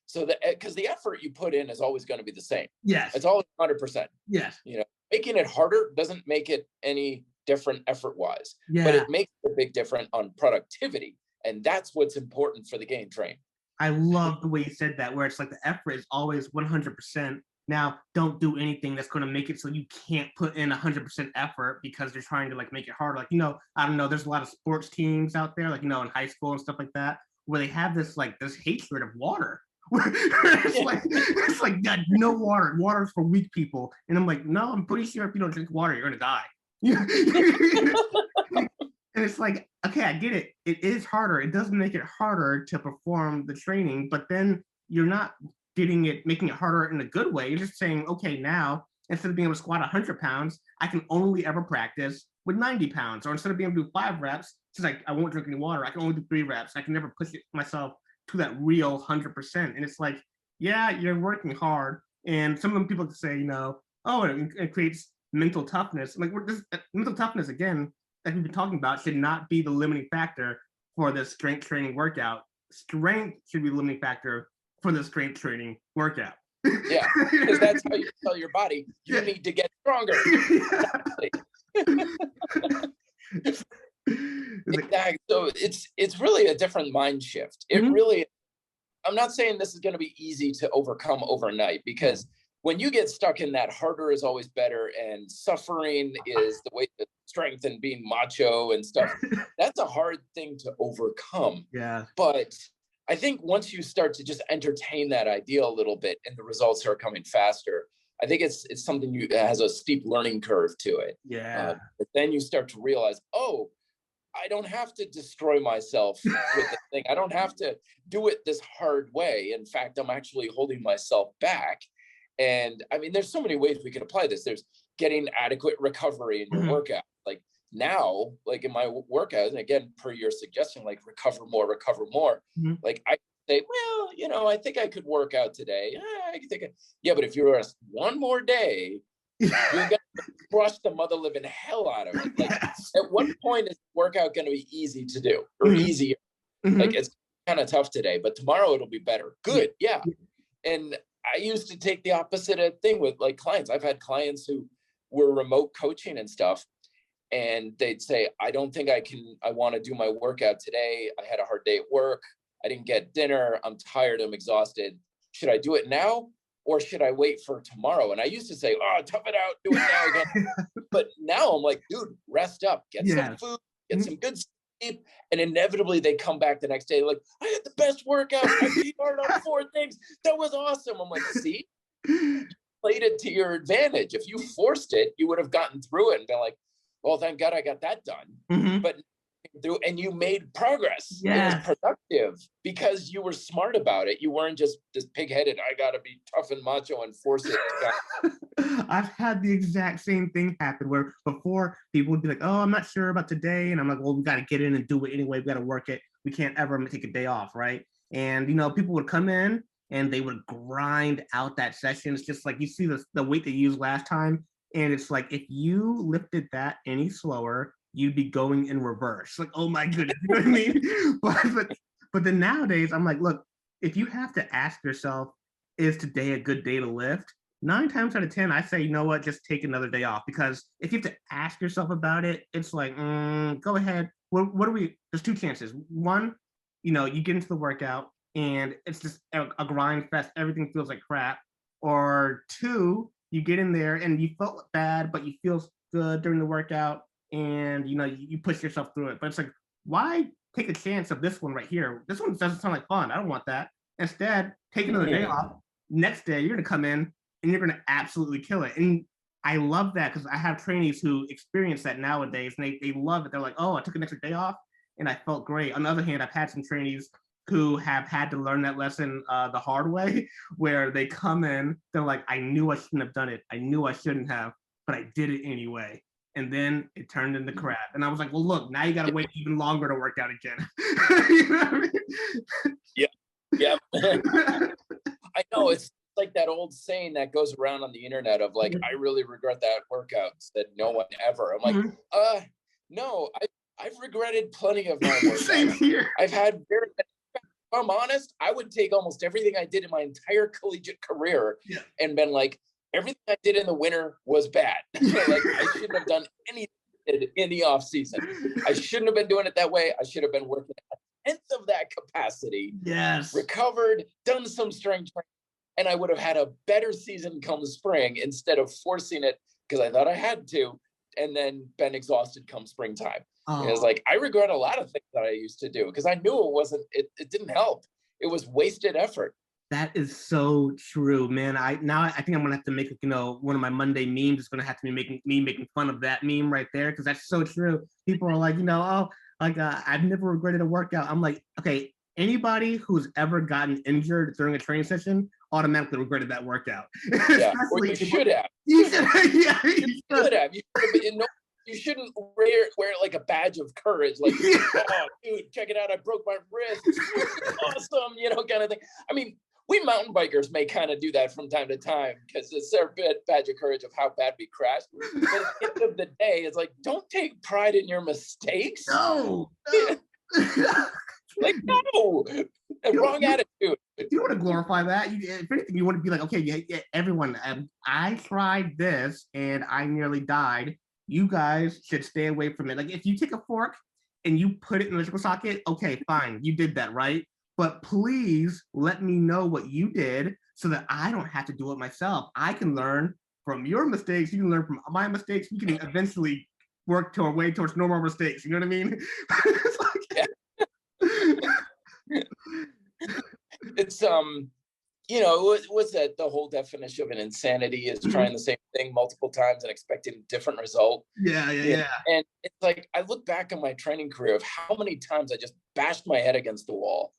Speaker 1: So that, because the effort you put in is always going to be the same.
Speaker 2: Yes.
Speaker 1: It's always 100%.
Speaker 2: Yes.
Speaker 1: You know, making it harder doesn't make it any different effort wise, but it makes a big difference on productivity. And that's what's important for the game train.
Speaker 2: I love the way you said that, where it's like the effort is always 100%. Now, don't do anything that's going to make it so you can't put in 100% effort because they're trying to like make it harder. Like, you know, I don't know, there's a lot of sports teams out there, like, you know, in high school and stuff like that, where they have this like this hatred of water. it's like God, no water. Water's for weak people. And I'm like, no, I'm pretty sure if you don't drink water, you're gonna die. And it's like, okay, I get it. It is harder. It does make it harder to perform the training, but then you're not making it harder in a good way. You're just saying, okay, now instead of being able to squat 100 pounds, I can only ever practice with 90 pounds. Or instead of being able to do 5 reps, it's like I won't drink any water. I can only do 3 reps. I can never push myself to that real 100%. And it's like, yeah, you're working hard. And some of them people say, you know, oh, it creates mental toughness. Like this mental toughness, again, like we've been talking about, should not be the limiting factor for the strength training workout. Strength should be the limiting factor for the strength training workout.
Speaker 1: Yeah, because that's how you tell your body you need to get stronger. Exactly. So it's really a different mind shift. It really, I'm not saying this is going to be easy to overcome overnight, because when you get stuck in that harder is always better and suffering is the way to strength and being macho and stuff, that's a hard thing to overcome.
Speaker 2: Yeah.
Speaker 1: But I think once you start to just entertain that idea a little bit and the results are coming faster, I think it's something that has a steep learning curve to it.
Speaker 2: Yeah.
Speaker 1: But then you start to realize, oh, I don't have to destroy myself with the thing. I don't have to do it this hard way. In fact, I'm actually holding myself back. And I mean, there's so many ways we can apply this. There's getting adequate recovery in your workout. Like now, like in my workout, and again, per your suggestion, like recover more. Like I say, well, you know, I think I could work out today. I can think, yeah, but if you were one more day, you're gonna crush the mother living hell out of it. Like, at what point is workout going to be easy to do or easier? Like, it's kind of tough today, but tomorrow it'll be better. Good, yeah. And I used to take the opposite thing with like clients. I've had clients who were remote coaching and stuff, and they'd say, I don't think I want to do my workout today. I had a hard day at work. I didn't get dinner. I'm tired. I'm exhausted. Should I do it now? Or should I wait for tomorrow? And I used to say, oh, tough it out, do it now again. But now I'm like, dude, rest up, get some food, get some good sleep. And inevitably they come back the next day like, I had the best workout. I beat hard on 4 things. That was awesome. I'm like, see, you played it to your advantage. If you forced it, you would have gotten through it and been like, well, thank God I got that done. But through, and you made progress. It was productive because you were smart about it. You weren't just this pig-headed, I gotta be tough and macho and force it.
Speaker 2: I've had the exact same thing happen where before people would be like, oh, I'm not sure about today. And I'm like, well, we got to get in and do it anyway. We got to work it. We can't ever take a day off, right? And, you know, people would come in and they would grind out that session. It's just like, you see the weight they used last time. And it's like, if you lifted that any slower, you'd be going in reverse. Like, oh my goodness, you know what I mean? But then nowadays, I'm like, look, if you have to ask yourself, is today a good day to lift? 9 times out of 10, I say, you know what, just take another day off. Because if you have to ask yourself about it, it's like, go ahead. What are we? There's 2 chances. One, you know, you get into the workout and it's just a grind fest. Everything feels like crap. Or 2, you get in there and you felt bad, but you feel good during the workout. And you know, you push yourself through it. But it's like, why take a chance of this one right here? This one doesn't sound like fun. I don't want that. Instead, take another day off. Next day, you're gonna come in and you're gonna absolutely kill it. And I love that because I have trainees who experience that nowadays, and they love it. They're like, oh, I took an extra day off and I felt great. On the other hand, I've had some trainees who have had to learn that lesson the hard way, where they come in, they're like, I knew I shouldn't have done it. I knew I shouldn't have, but I did it anyway. And then it turned into crap. And I was like, well, look, now you got to wait even longer to work out again. You know what I mean?
Speaker 1: Yeah. Yeah. I know, it's like that old saying that goes around on the internet of like, I really regret that workout, said no one ever. I'm like, no, I've regretted plenty of my workouts.
Speaker 2: Same here.
Speaker 1: I've had very, if I'm honest, I would take almost everything I did in my entire collegiate career and been like, everything I did in the winter was bad. Like, I shouldn't have done anything in the off season. I shouldn't have been doing it that way. I should have been working at a tenth of that capacity.
Speaker 2: Yes.
Speaker 1: Recovered, done some strength training, and I would have had a better season come the spring instead of forcing it because I thought I had to, and then been exhausted come springtime. It was like, I regret a lot of things that I used to do because I knew it didn't help. It was wasted effort.
Speaker 2: That is so true, man. I think I'm gonna have to make, one of my Monday memes is gonna have to be making fun of that meme right there, because that's so true. People are like, I've never regretted a workout. I'm like, okay, anybody who's ever gotten injured during a training session automatically regretted that workout.
Speaker 1: Yeah, or you should have.
Speaker 2: You should have.
Speaker 1: You shouldn't wear it like a badge of courage. Like, oh, dude, check it out. I broke my wrist. Awesome, kind of thing. I mean, we mountain bikers may kind of do that from time to time because it's their badge of courage of how bad we crashed. But at the end of the day, it's like, don't take pride in your mistakes.
Speaker 2: No.
Speaker 1: Like, no. Wrong attitude.
Speaker 2: You want to glorify that. If anything, you want to be like, okay, everyone, I tried this and I nearly died. You guys should stay away from it. Like, if you take a fork and you put it in the electrical socket, okay, fine, you did that, right? But please let me know what you did so that I don't have to do it myself. I can learn from your mistakes. You can learn from my mistakes. We can eventually work to our way towards no more mistakes. You know what I mean?
Speaker 1: It's what's that? The whole definition of an insanity is trying the same thing multiple times and expecting a different result.
Speaker 2: Yeah.
Speaker 1: And it's like, I look back on my training career of how many times I just bashed my head against the wall.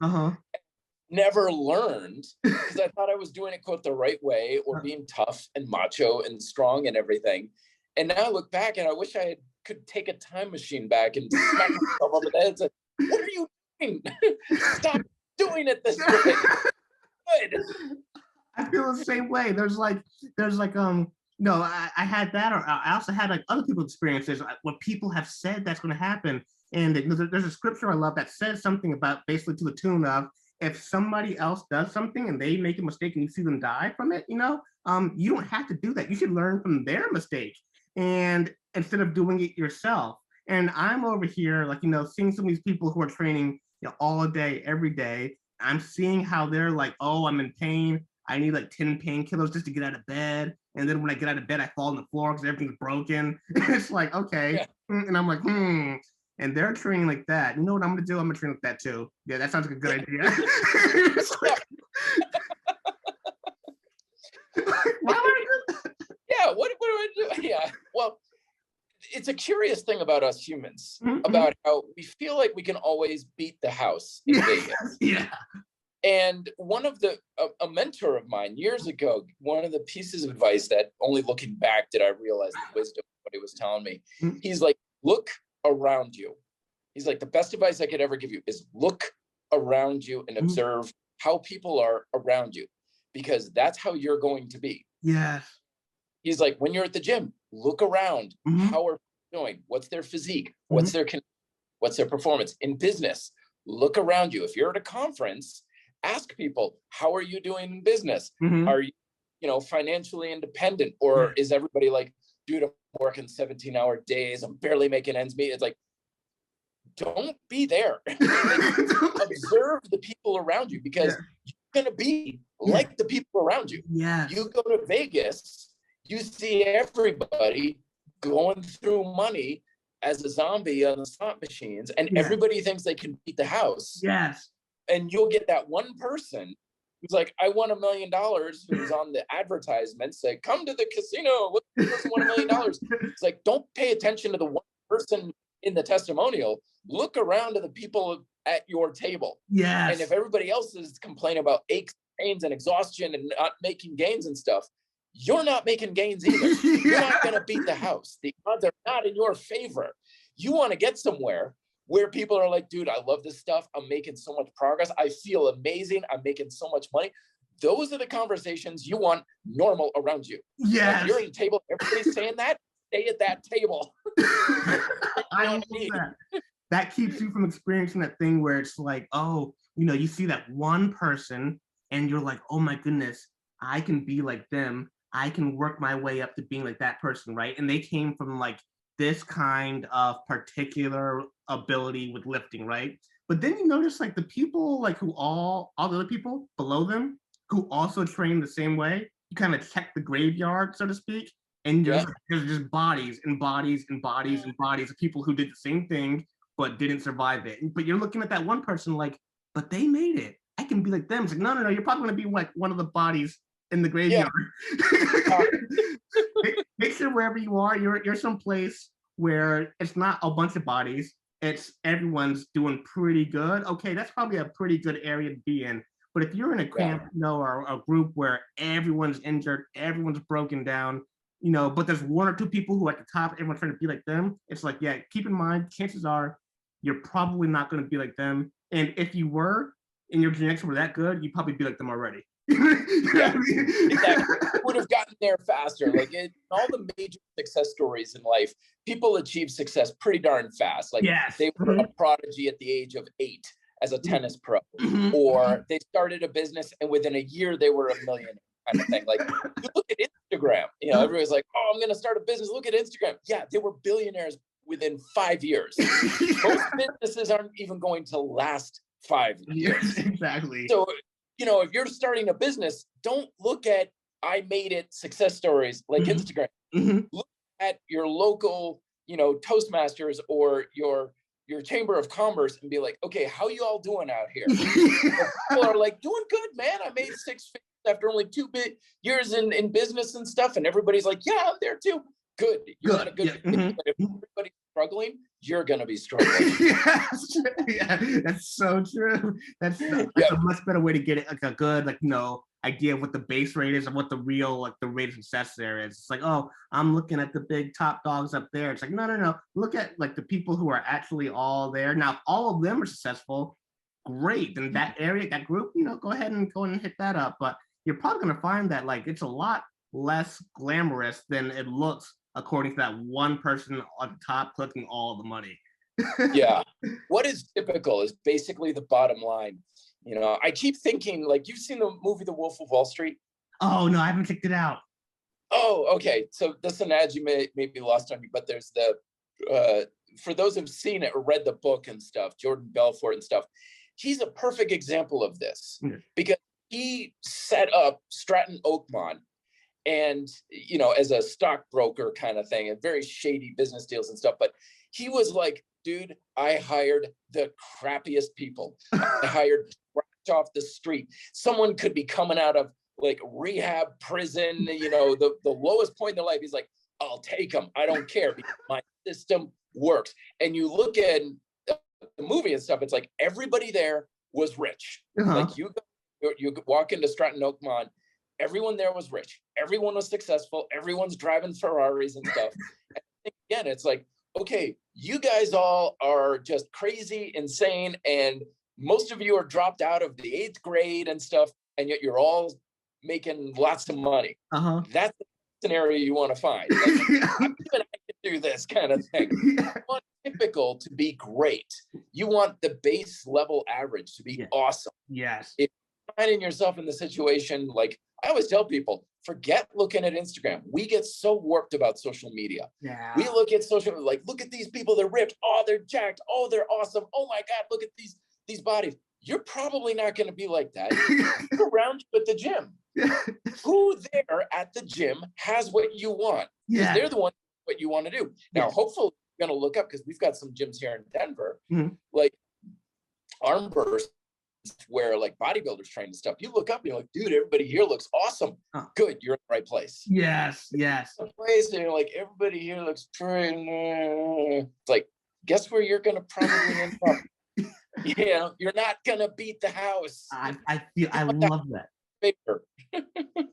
Speaker 1: Never learned because I thought I was doing it, quote, the right way or being tough and macho and strong and everything. And now I look back and I wish I could take a time machine back and smack myself over the head and say, what are you doing? Stop doing it this way. Good.
Speaker 2: I feel the same way. I had that, or I also had like other people's experiences, what people have said that's going to happen. And there's a scripture I love that says something about basically to the tune of, if somebody else does something and they make a mistake and you see them die from it, you don't have to do that. You should learn from their mistake and instead of doing it yourself. And I'm over here, like, seeing some of these people who are training, all day, every day. I'm seeing how they're like, oh, I'm in pain. I need like 10 painkillers just to get out of bed. And then when I get out of bed, I fall on the floor because everything's broken. It's like, okay. And I'm like, And they're training like that. You know what I'm going to do? I'm going to train like that too. Yeah, that sounds like a good idea.
Speaker 1: Yeah, what do I do? Yeah, well, it's a curious thing about us humans, about how we feel like we can always beat the house in Vegas.
Speaker 2: Yeah.
Speaker 1: And one of a mentor of mine years ago, one of the pieces of advice that only looking back did I realize the wisdom of what he was telling me. He's like, look around you. He's like, the best advice I could ever give you is look around you and observe how people are around you, because that's how you're going to be.
Speaker 2: Yes.
Speaker 1: He's like, when you're at the gym, look around. How are people doing? What's their physique? What's their performance? In business, look around you. If you're at a conference, ask people, how are you doing in business? Are you, financially independent? Or is everybody like, dude, I'm working 17-hour days. I'm barely making ends meet. It's like, don't be there. Observe the people around you, because you're going to be like the people around you.
Speaker 2: Yeah.
Speaker 1: You go to Vegas, you see everybody going through money as a zombie on the slot machines, and everybody thinks they can beat the house.
Speaker 2: Yes.
Speaker 1: And you'll get that one person who's like, I won $1 million, who's on the advertisement, say, come to the casino, what person won $1 million? It's like, don't pay attention to the one person in the testimonial, look around to the people at your table.
Speaker 2: Yes.
Speaker 1: And if everybody else is complaining about aches, pains, and exhaustion and not making gains and stuff, you're not making gains either.
Speaker 2: Yeah.
Speaker 1: You're not going to beat the house. The odds are not in your favor. You want to get somewhere where people are like, dude, I love this stuff. I'm making so much progress. I feel amazing. I'm making so much money. Those are the conversations you want normal around you.
Speaker 2: Yes.
Speaker 1: Like you're at a table, everybody's saying that, stay at that table.
Speaker 2: I love that. That keeps you from experiencing that thing where it's like, oh, you know, you see that one person and you're like, oh my goodness, I can be like them. I can work my way up to being like that person, right? And they came from like this kind of particular ability with lifting, right? But then you notice like the people like who all the other people below them who also train the same way, you kind of check the graveyard, so to speak, and there's just bodies and bodies and bodies and bodies of people who did the same thing but didn't survive it. But you're looking at that one person like, but they made it. I can be like them. It's like, no, you're probably gonna be like one of the bodies in the graveyard. Yeah. make sure wherever you are, you're someplace where it's not a bunch of bodies. It's everyone's doing pretty good. Okay, that's probably a pretty good area to be in. But if you're in a camp, you know, or a group where everyone's injured, everyone's broken down, you know, but there's one or two people who are at the top, everyone's trying to be like them. It's like, yeah, keep in mind, chances are you're probably not going to be like them. And if you were, and your genetics were that good, you'd probably be like them already.
Speaker 1: Yeah, exactly. Would have gotten there faster. Like in all the major success stories in life, people achieve success pretty darn fast. Like they were a prodigy at the age of 8 as a tennis pro, or they started a business and within a year they were a millionaire, kind of thing. Like you look at Instagram, you know, everybody's like, oh, I'm going to start a business. Look at Instagram. Yeah, they were billionaires within 5 years. Most businesses aren't even going to last 5 years.
Speaker 2: Exactly.
Speaker 1: So, you know, if you're starting a business, don't look at I made it success stories like Instagram. Look at your local, you know, Toastmasters or your Chamber of Commerce and be like, okay, how you all doing out here? People are like, doing good, man. I made 6 figures after only 2 years in business and stuff. And everybody's like, yeah, I'm there too. Good. You're not a good but if everybody's struggling, you're going to be struggling.
Speaker 2: Yeah, that's so true. That's a much better way to get it, like a good, like, you know, idea of what the base rate is and what the real, like the rate of success there is. It's like, oh, I'm looking at the big top dogs up there. It's like, no. Look at like the people who are actually all there. Now, if all of them are successful, great. Then that area, that group, you know, go ahead and hit that up. But you're probably going to find that like it's a lot less glamorous than it looks according to that one person at the top collecting all the money.
Speaker 1: Yeah. What is typical is basically the bottom line. You know, I keep thinking, like, you've seen the movie The Wolf of Wall Street?
Speaker 2: Oh, no, I haven't checked it out.
Speaker 1: Oh, okay. So this analogy may be lost on you, but there's for those who've seen it or read the book and stuff, Jordan Belfort and stuff, he's a perfect example of this because he set up Stratton Oakmont and, you know, as a stockbroker kind of thing and very shady business deals and stuff. But he was like, dude, I hired the crappiest people. I hired off the street. Someone could be coming out of like rehab, prison, you know, the lowest point in their life. He's like, I'll take them. I don't care because my system works. And you look at the movie and stuff, it's like everybody there was rich. Like you walk into Stratton Oakmont, everyone there was rich. Everyone was successful. Everyone's driving Ferraris and stuff. And again, it's like, okay, you guys all are just crazy, insane, and most of you are dropped out of the 8th grade and stuff, and yet you're all making lots of money. That's the scenario you want to find. Like, I can do this kind of thing. You want typical to be great. You want the base level average to be awesome.
Speaker 2: Yes.
Speaker 1: If you're finding yourself in the situation, like I always tell people, forget looking at Instagram. We get so warped about social media.
Speaker 2: Yeah.
Speaker 1: We look at social, like, look at these people, they're ripped. Oh, they're jacked. Oh, they're awesome. Oh my God, look at these bodies. You're probably not going to be like that. Look around you at the gym. Who there at the gym has what you want? Because they're the one what you want to do. Now, hopefully you're going to look up, because we've got some gyms here in Denver, like arm bursts where like bodybuilders train and stuff. You look up and you're like, dude, everybody here looks awesome. Good, you're in the right place.
Speaker 2: Yes.
Speaker 1: Some place and you're like, everybody here looks pretty. It's like, guess where you're going to probably end up? You're not going to beat the house.
Speaker 2: I love that.
Speaker 1: Paper.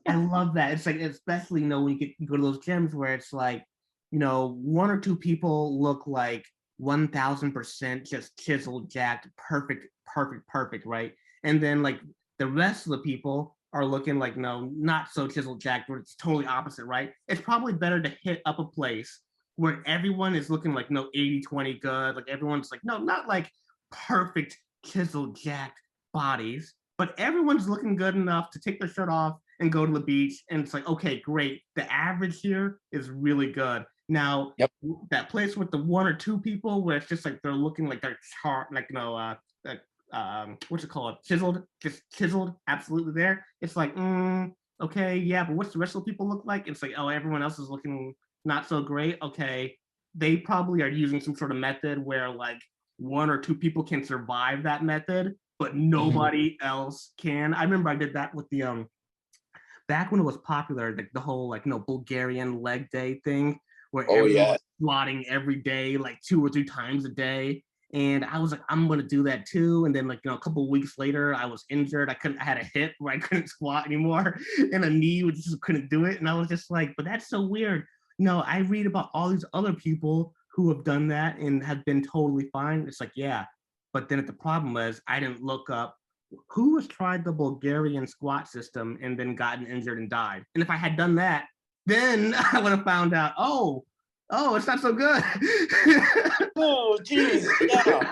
Speaker 2: I love that. It's like, especially, when you go to those gyms where it's like, one or two people look like 1000% just chiseled, jacked, perfect, perfect, perfect, right? And then like the rest of the people are looking like, no, not so chiseled, jacked, where it's totally opposite, right? It's probably better to hit up a place where everyone is looking like, no, 80-20 good. Like everyone's like, no, not like perfect, chiseled, jacked bodies, but everyone's looking good enough to take their shirt off and go to the beach. And it's like, okay, great. The average here is really good. Now,
Speaker 1: Yep.
Speaker 2: that place with the one or two people where it's just like they're looking like they're like, what's it called? Chiseled, just chiseled, absolutely there. It's like, okay, yeah, but what's the rest of the people look like? It's like, oh, everyone else is looking not so great. Okay, they probably are using some sort of method where like one or two people can survive that method, but nobody else can. I remember I did that with the back when it was popular, like the whole like Bulgarian leg day thing, where everyone was squatting every day, like 2 or 3 times a day. And I was like, I'm gonna do that too. And then like a couple of weeks later, I was injured. I had a hip where I couldn't squat anymore, and a knee which just couldn't do it. And I was just like, but that's so weird. I read about all these other people who have done that and have been totally fine. It's like, yeah. But then the problem was I didn't look up who has tried the Bulgarian squat system and then gotten injured and died. And if I had done that, then I would have found out, oh, it's not so good.
Speaker 1: Oh, geez, yeah.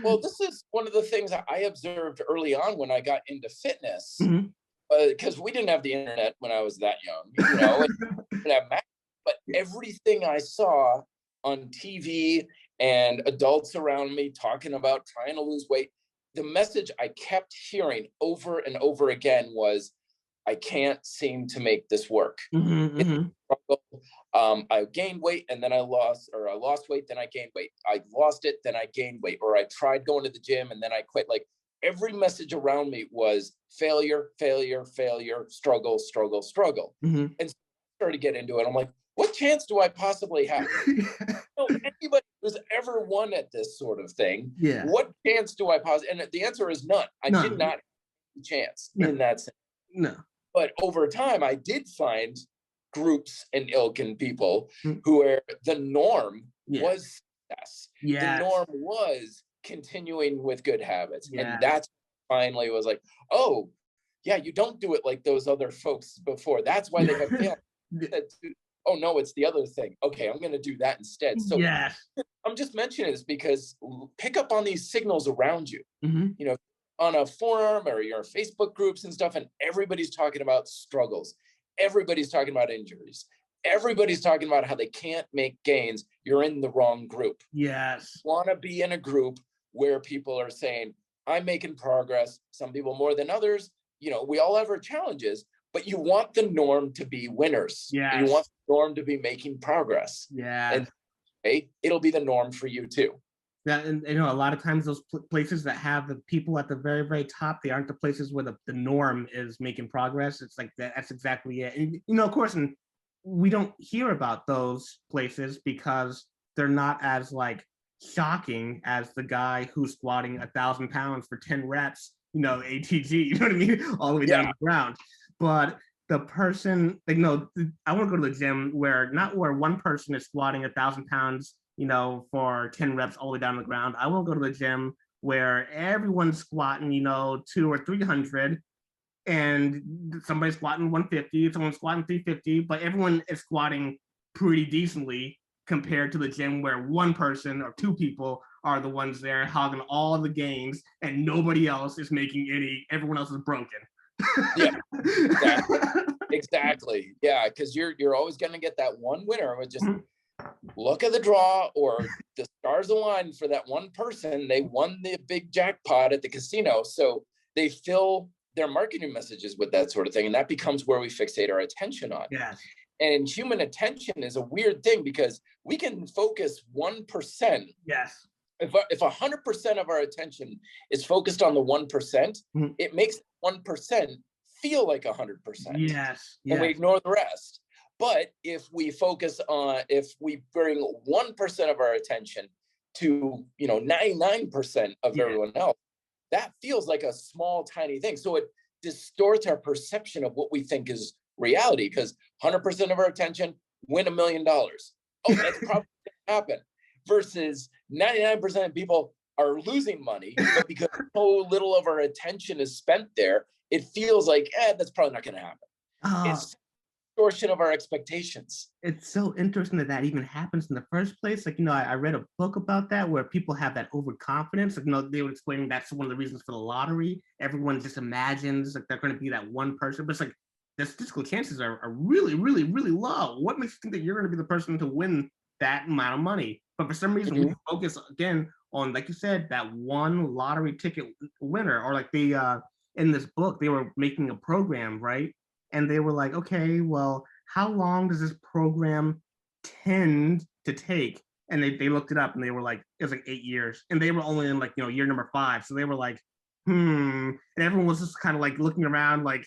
Speaker 1: Well, this is one of the things that I observed early on when I got into fitness, because we didn't have the internet when I was that young, but everything I saw on TV and adults around me talking about trying to lose weight, the message I kept hearing over and over again was, I can't seem to make this work. I gained weight and then I lost, or I lost weight, then I gained weight. I lost it, then I gained weight, or I tried going to the gym and then I quit. Like every message around me was failure, failure, failure, struggle, struggle, struggle. And so I started to get into it. I'm like, what chance do I possibly have? Anybody who's ever won at this sort of thing, what chance do I possibly? And the answer is none. I did not have a chance in that sense.
Speaker 2: No.
Speaker 1: But over time, I did find groups and ilk and people who were the norm was success. The norm was continuing with good habits. And that's finally was like, oh, yeah, you don't do it like those other folks before. That's why they have failed. Oh, no, it's the other thing. Okay, I'm going to do that instead. So I'm just mentioning this because pick up on these signals around you. On a forum or your Facebook groups and stuff, and everybody's talking about struggles. Everybody's talking about injuries. Everybody's talking about how they can't make gains. You're in the wrong group.
Speaker 2: Yes.
Speaker 1: Want to be in a group where people are saying, I'm making progress. Some people more than others. We all have our challenges, but you want the norm to be winners.
Speaker 2: Yes.
Speaker 1: You want the norm to be making progress.
Speaker 2: Yeah.
Speaker 1: And it'll be the norm for you too.
Speaker 2: Yeah, and a lot of times those places that have the people at the very, very top, they aren't the places where the norm is making progress. It's like that's exactly it. And of course, and we don't hear about those places because they're not as like shocking as the guy who's squatting 1,000 pounds for 10 reps, ATG, you know what I mean, all the way down to the ground. But the person, I want to go to the gym where one person is squatting 1,000 pounds, for 10 reps all the way down to the ground. I will go to the gym where everyone's squatting, 200 or 300, and somebody's squatting 150, someone's squatting 350, but everyone is squatting pretty decently compared to the gym where one person or two people are the ones there hogging all the gains and nobody else is making any, everyone else is broken.
Speaker 1: Yeah, exactly. Yeah, because you're always going to get that one winner with just look at the draw, or the stars align for that one person. They won the big jackpot at the casino. So they fill their marketing messages with that sort of thing. And that becomes where we fixate our attention on.
Speaker 2: Yes.
Speaker 1: And human attention is a weird thing because we can focus 1%.
Speaker 2: Yes.
Speaker 1: If 100% of our attention is focused on the 1%, it makes 1% feel like 100%.
Speaker 2: Yes.
Speaker 1: And we ignore the rest. But if we bring 1% of our attention to, 99% of
Speaker 2: Yeah.
Speaker 1: everyone else, that feels like a small, tiny thing. So it distorts our perception of what we think is reality, because 100% of our attention win $1 million. Oh, that's probably going to happen. Versus 99% of people are losing money, but because so little of our attention is spent there, it feels like, that's probably not going to happen. It's distortion of our expectations.
Speaker 2: It's so interesting that that even happens in the first place. Like, I read a book about that where people have that overconfidence. Like, they were explaining that's one of the reasons for the lottery. Everyone just imagines like they're going to be that one person, but it's like the statistical chances are really, really, really low. What makes you think that you're going to be the person to win that amount of money? But for some reason, we focus again on, like you said, that one lottery ticket winner. Or like in this book, they were making a program, right? And they were like, okay, well, how long does this program tend to take? And they looked it up and they were like, it was like 8 years. And they were only in like, year number 5. So they were like, And everyone was just kind of like looking around like,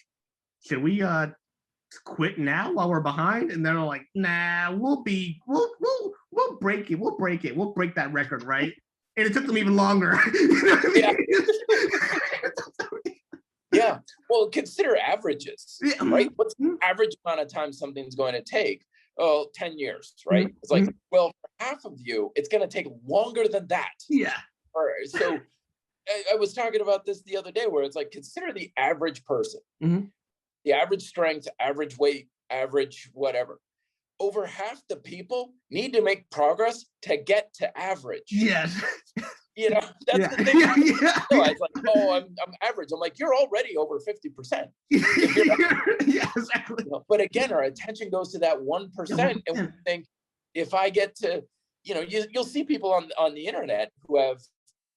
Speaker 2: should we quit now while we're behind? And they're like, nah, we'll break it. We'll break it. We'll break that record, right? And it took them even longer. You know what I
Speaker 1: mean? Yeah. Well, consider averages, right? What's the average amount of time something's going to take? Oh, 10 years, right? It's like, well, for half of you, it's going to take longer than that.
Speaker 2: Yeah.
Speaker 1: All right. So I was talking about this the other day where it's like, consider the average person, the average strength, average weight, average whatever. Over half the people need to make progress to get to average.
Speaker 2: Yes.
Speaker 1: That's the thing. It's like, oh, I'm average. I'm like, you're already over 50%.
Speaker 2: Yeah, exactly.
Speaker 1: But again, our attention goes to that 1%, and we think, if I get to, you'll see people on the internet who have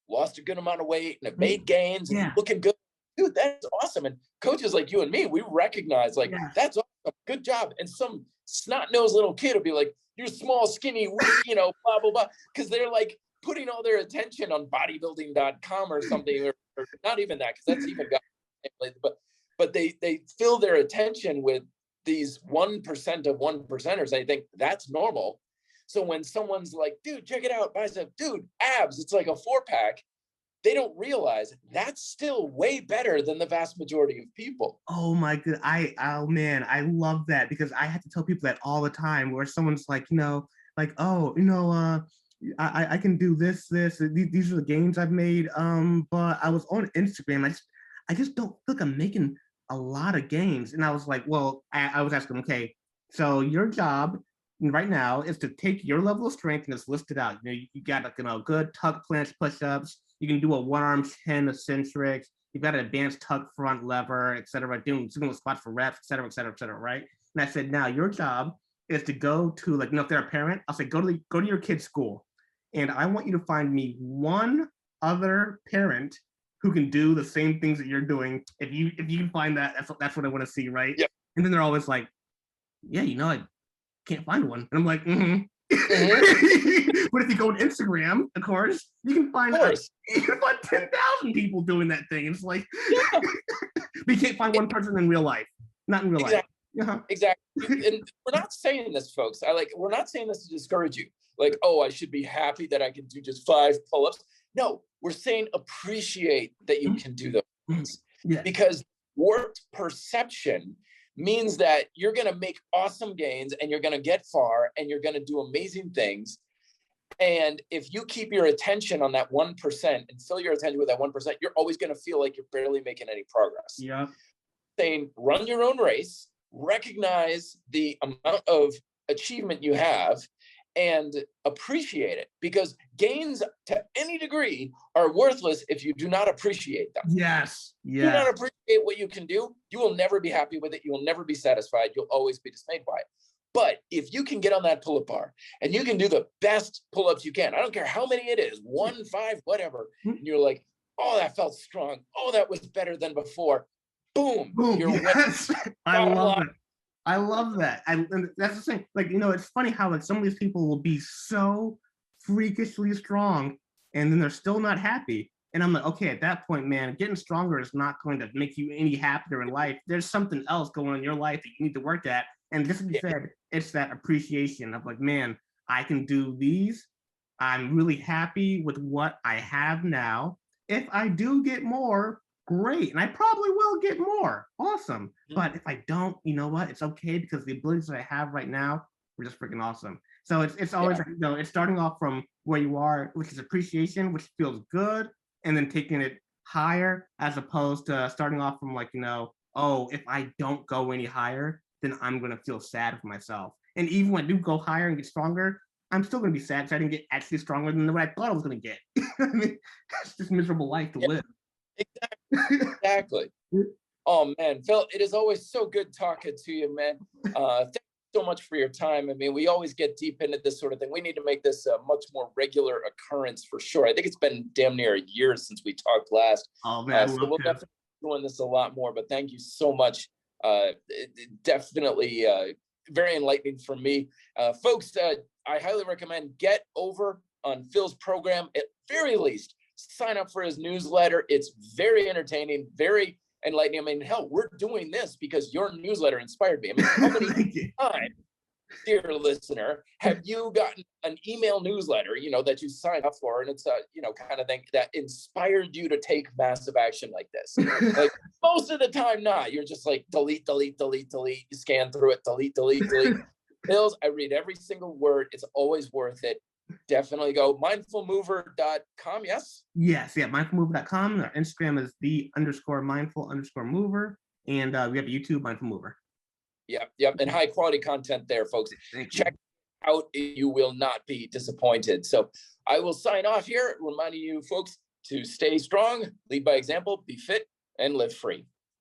Speaker 1: lost a good amount of weight and have made gains and looking good. Dude, that's awesome. And coaches like you and me, we recognize like, that's awesome, good job. And some snot-nosed little kid will be like, you're small, skinny, weak, blah, blah, blah. Because they're like putting all their attention on bodybuilding.com or something, or not even that, because that's even got, but they fill their attention with these 1% of 1%ers. I think that's normal. So when someone's like, dude, check it out, bicep, dude, abs, it's like a 4-pack. They don't realize that's still way better than the vast majority of people.
Speaker 2: Oh my god. Oh man, I love that, because I have to tell people that all the time, where someone's like, I can do this, these are the gains I've made. But I was on Instagram. I just don't feel like I'm making a lot of gains. And I was like, well, I was asking, okay, so your job right now is to take your level of strength and just list it out. You got like, good tuck planche push-ups. You can do a 1-arm 10 eccentrics. You've got an advanced tuck front lever, et cetera, doing single squats for reps, et cetera, et cetera, et cetera, right? And I said, now your job is to go to, like, if they're a parent, I'll say, go to your kid's school. And I want you to find me one other parent who can do the same things that you're doing. If you can find that, that's what I want to see, right?
Speaker 1: Yep.
Speaker 2: And then they're always like, yeah, I can't find one. And I'm like, But if you go on Instagram, of course, you can find 10,000 people doing that thing. It's like, but you can't find one person in real life. Not in real life.
Speaker 1: Exactly. And we're not saying this, folks. We're not saying this to discourage you. Like, oh, I should be happy that I can do just 5 pull-ups. No, we're saying appreciate that you can do those things. Because warped perception means that you're going to make awesome gains and you're going to get far and you're going to do amazing things. And if you keep your attention on that 1% and fill your attention with that 1%, you're always going to feel like you're barely making any progress.
Speaker 2: Yeah.
Speaker 1: Saying run your own race, recognize the amount of achievement you have, and appreciate it, because gains to any degree are worthless if you do not appreciate them.
Speaker 2: Yes.
Speaker 1: Do not appreciate what you can do, you will never be happy with it. You will never be satisfied. You'll always be dismayed by it. But if you can get on that pull-up bar and you can do the best pull-ups you can, I don't care how many it is, 1, 5, whatever, and you're like, oh, that felt strong. Oh, that was better than before. Boom. You're
Speaker 2: yes. I love it. I love that. And that's the thing. Like, it's funny how like some of these people will be so freakishly strong and then they're still not happy. And I'm like, okay, at that point, man, getting stronger is not going to make you any happier in life. There's something else going on in your life that you need to work at. And just like you said, it's that appreciation of like, man, I can do these I'm really happy with what I have now. If I do get more, great. And I probably will get more. Awesome.
Speaker 1: Mhm.
Speaker 2: But if I don't, you know what? It's okay because the abilities that I have right now are just freaking awesome. So it's always
Speaker 1: Yeah.
Speaker 2: like, it's starting off from where you are, which is appreciation, which feels good, and then taking it higher as opposed to starting off from like, oh, if I don't go any higher, then I'm gonna feel sad for myself. And even when I do go higher and get stronger, I'm still gonna be sad because I didn't get actually stronger than what I thought I was gonna get. I mean, it's just miserable life to
Speaker 1: Yeah,
Speaker 2: live.
Speaker 1: exactly. Oh man, Phil, it is always so good talking to you, man. Thank you so much for your time. I mean, we always get deep into this sort of thing. We need to make this a much more regular occurrence for sure. I think it's been damn near a year since we talked last.
Speaker 2: Oh man, I'd
Speaker 1: So
Speaker 2: love
Speaker 1: we'll
Speaker 2: to.
Speaker 1: definitely be doing this a lot more, but thank you so much. Definitely very enlightening for me. Folks, I highly recommend get over on Phil's program. At very least, sign up for his newsletter. It's very entertaining, very enlightening. I mean, hell, we're doing this because your newsletter inspired me. I mean, how many
Speaker 2: Thank you.
Speaker 1: times, dear listener, have you gotten an email newsletter, that you signed up for, and it's a, kind of thing that inspired you to take massive action like this? Like most of the time, not. You're just like delete, delete, delete, delete. You scan through it, delete, delete, delete. Bills, I read every single word. It's always worth it. Definitely go mindfulmover.com. Yes.
Speaker 2: Yes, yeah, mindfulmover.com. Our Instagram is the_mindful_mover. And we have YouTube, Mindful Mover.
Speaker 1: Yep, yep, and high quality content there, folks.
Speaker 2: Thank you.
Speaker 1: Check out, you will not be disappointed. So I will sign off here, reminding you folks to stay strong, lead by example, be fit, and live free.